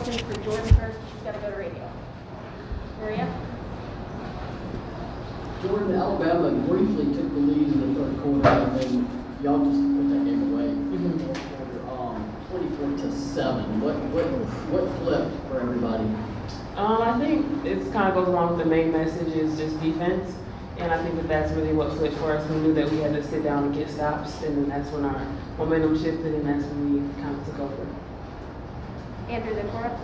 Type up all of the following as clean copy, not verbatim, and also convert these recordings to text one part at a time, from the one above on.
questions for Jordan first. She's got to go to radio. Maria? Jordan, Alabama briefly took the lead in the third quarter, and then y'all just put that game away in the fourth quarter, 24-7. What flipped for everybody? I think it kind of goes along with the main message is just defense, and I think that's really what flipped for us. We knew that we had to sit down and get stops, and then that's when our momentum shifted, and that's when we kind of took over. Andrew, then Cora?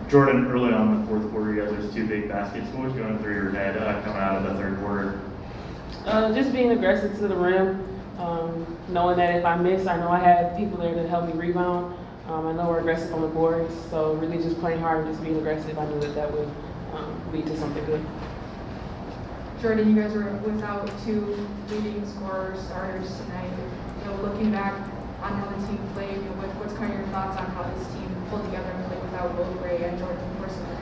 Jordan, early on in the fourth quarter, you had those two big baskets. What was going through your head coming out of the third quarter? Just being aggressive to the rim, knowing that if I miss, I know I had people there to help me rebound. I know we're aggressive on the boards, so really just playing hard and just being aggressive. I knew that would lead to something good. Jordan, you guys were without two leading scorers, starters tonight. Looking back on how the team played, what's kind of your thoughts on how this team pulled together and played without both Ray and Jordan for tonight?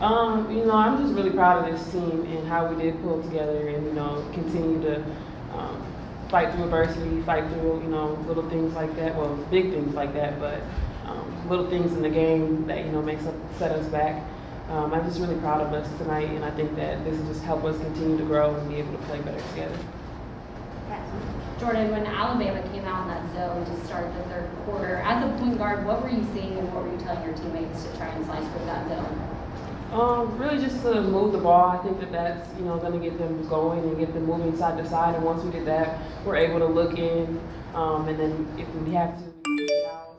I'm just really proud of this team and how we did pull together and, continue to fight through adversity, fight through, little things like that. Well, big things like that, but little things in the game that, set us back. I'm just really proud of us tonight, and I think that this will just help us continue to grow and be able to play better together. Jordan, when Alabama came out in that zone to start the third quarter, as a point guard, what were you seeing and what were you telling your teammates to try and slice through that zone? Really just to move the ball. I think that's going to get them going and get them moving side to side. And once we did that, we're able to look in, and then if we have to, we get out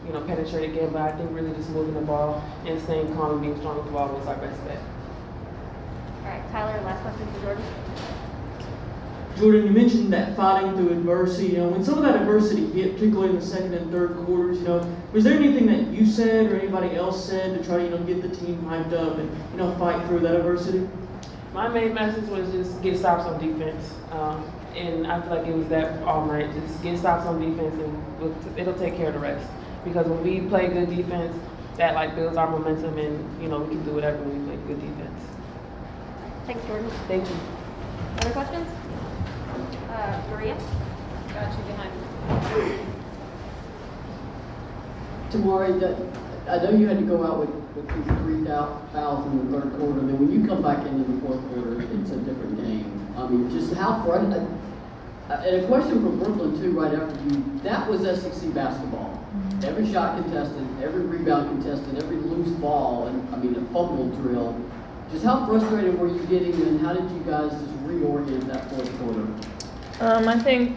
and penetrate again. But I think really just moving the ball and staying calm and being strong with the ball was our best bet. All right, Tyler, last question for Jordan. Jordan, you mentioned that fighting through adversity. When some of that adversity hit, particularly in the second and third quarters, was there anything that you said or anybody else said to try to, get the team hyped up and, fight through that adversity? My main message was just get stops on defense. And I feel like it was that all night. Just get stops on defense and it'll take care of the rest. Because when we play good defense, that builds our momentum and, we can do whatever when we play good defense. Thanks, Jordan. Thank you. Other questions? Maria? Got you behind. Tamari, I know you had to go out with these 3 fouls in the third quarter. Then when you come back into the fourth quarter, it's a different game. I mean, just how frustrating. And a question from Brooklyn, too, right after you. That was SEC basketball. Every shot contested, every rebound contested, every loose ball, and a fumble drill. Just how frustrated were you getting, and how did you guys just reorient that fourth quarter? I think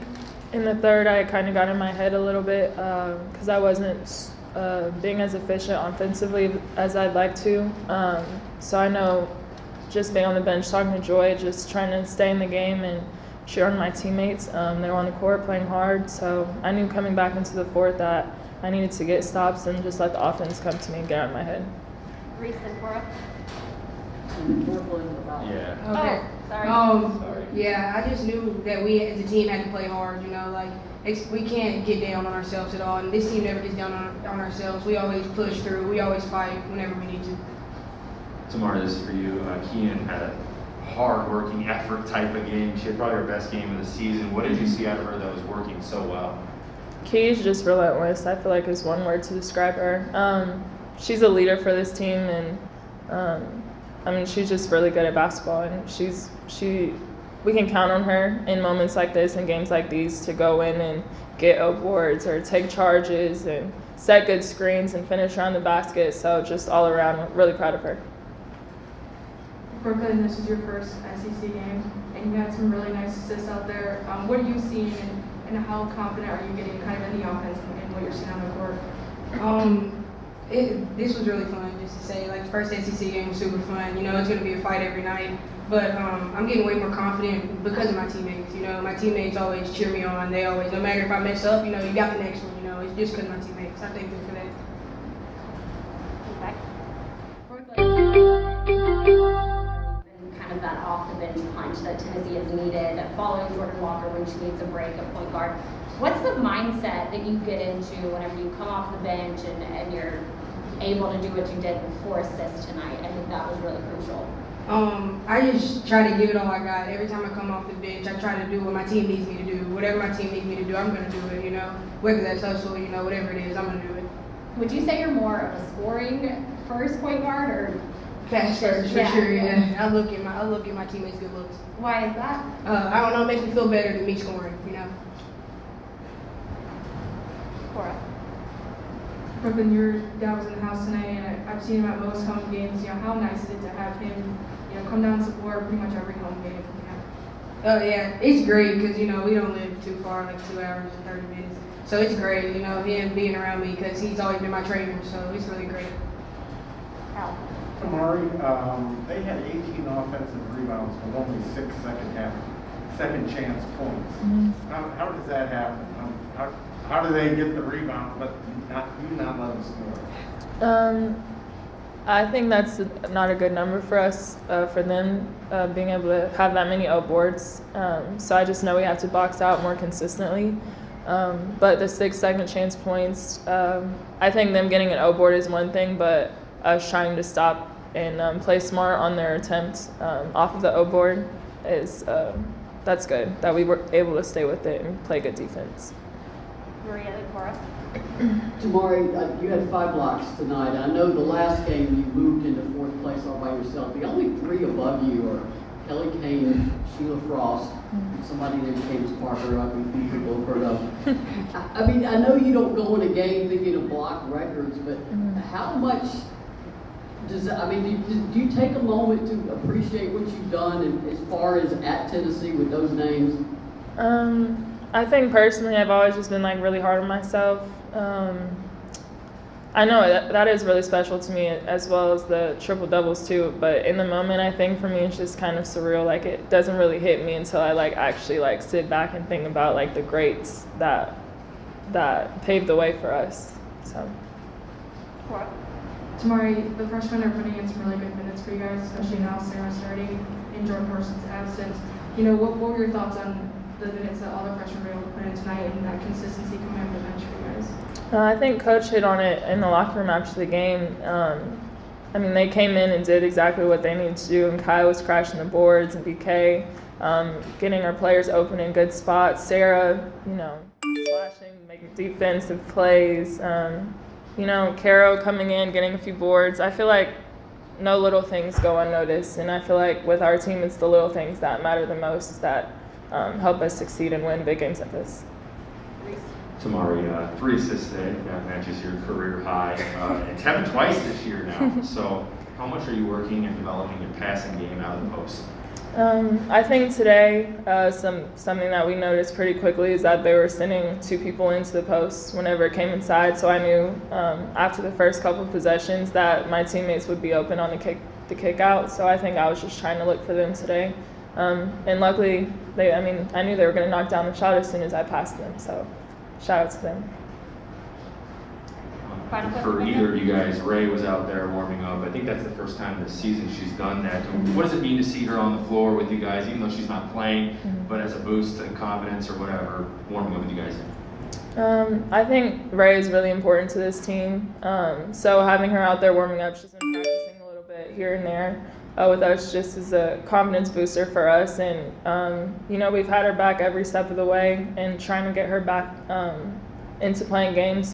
in the third I kind of got in my head a little bit because I wasn't being as efficient offensively as I'd like to. So I know just being on the bench, talking to Joy, just trying to stay in the game and cheer on my teammates. They were on the court playing hard, so I knew coming back into the fourth that I needed to get stops and just let the offense come to me and get out of my head. Reese and Cora? Yeah. Okay. Oh, sorry. Sorry. Yeah, I just knew that we as a team had to play hard, we can't get down on ourselves at all, and this team never gets down on ourselves. We always push through, we always fight whenever we need to. Tamara, this is for you. Keenan had a hard-working effort type of game. She had probably her best game of the season. What did you see out of her that was working so well? Key is just relentless. I feel like is one word to describe her. She's a leader for this team, and she's just really good at basketball, and we can count on her in moments like this and games like these to go in and get awards or take charges and set good screens and finish around the basket. So just all around, really proud of her. Brooklyn, this is your first SEC game, and you had some really nice assists out there. What are you seeing, and how confident are you getting kind of in the offense and what you're seeing on the court? This was really fun, just to say. The first SEC game was super fun. It's going to be a fight every night. But I'm getting way more confident because of my teammates. My teammates always cheer me on. They always, no matter if I mess up, you got the next one. It's just because of my teammates. I thank them for that. Kind of that off the bench punch that Tennessee has needed, following Jordan Walker when she needs a break at point guard. What's the mindset that you get into whenever you come off the bench and you're able to do what you did with 4 assists tonight? I think that was really crucial. I just try to give it all I got. Every time I come off the bench, I try to do what my team needs me to do. Whatever my team needs me to do, I'm going to do it, Whether that's hustle, whatever it is, I'm going to do it. Would you say you're more of a scoring first point guard, or Pass first, for Yeah. sure, yeah. I look at my teammates' good looks. why is that? I don't know, it makes me feel better than me scoring, you know? Cora? Brooklyn, your dad was in the house tonight, and I've seen him at most home games. You know, how nice is it to have him, you know, come down and support pretty much every home game? Oh, yeah, it's great because, you know, we don't live too far, like 2 hours and 30 minutes. So it's great, you know, him being around me because he's always been my trainer, so it's really great. Al? Tamari, they had 18 offensive rebounds with only 6 second chance points. How does that happen? How do they get the rebound, but you not let them score? I think that's not a good number for us, for them being able to have that many O boards. So I just know we have to box out more consistently. But the 6 second chance points, I think them getting an O board is one thing, but us trying to stop and play smart on their attempt off of the O board is that's good. That we were able to stay with it and play good defense. Maria and Cora? Tamari, you had 5 blocks tonight. I know the last game you moved into 4th place all by yourself. The only 3 above you are Kelly Kane, Sheila Frost, somebody named James Parker, I think people have heard of. I mean, I know you don't go in a game thinking to block records, but how much does that, I mean, do you take a moment to appreciate what you've done and as far as at Tennessee with those names? I think personally, I've always just been like really hard on myself. I know that is really special to me, as well as the triple doubles too. But in the moment, I think for me it's just kind of surreal. Like it doesn't really hit me until I like actually like sit back and think about like the greats that paved the way for us. So. Cora? Tamari, the freshmen are putting in some really good minutes for you guys, especially now Sarah starting in Jordan Parsons' absence. You know, what were your thoughts on the minutes that all the freshmen were able to put in tonight and that consistency coming off the bench for you guys? I think Coach hit on it in the locker room after the game. I mean, they came in and did exactly what they needed to do, and Kai was crashing the boards, and BK getting our players open in good spots. Sarah, you know, slashing, making defensive plays. You know, Caro coming in, getting a few boards. I feel like no little things go unnoticed, and I feel like with our team, it's the little things that matter the most that help us succeed and win big games like this. Tamari, 3 assists today, that matches your career high, and 10 twice this year now. So how much are you working and developing your passing game out of the post? I think today something that we noticed pretty quickly is that they were sending 2 people into the post whenever it came inside. So I knew after the first couple of possessions that my teammates would be open on the kick out. So I think I was just trying to look for them today. And luckily, I knew they were going to knock down the shot as soon as I passed them. So shout out to them. For either of you guys, Ray was out there warming up. I think that's the first time this season she's done that. What does it mean to see her on the floor with you guys, even though she's not playing, but as a boost to confidence or whatever, warming up with you guys? I think Ray is really important to this team. So having her out there warming up, she's been practicing a little bit here and there with us just as a confidence booster for us. And, you know, we've had her back every step of the way and trying to get her back into playing games.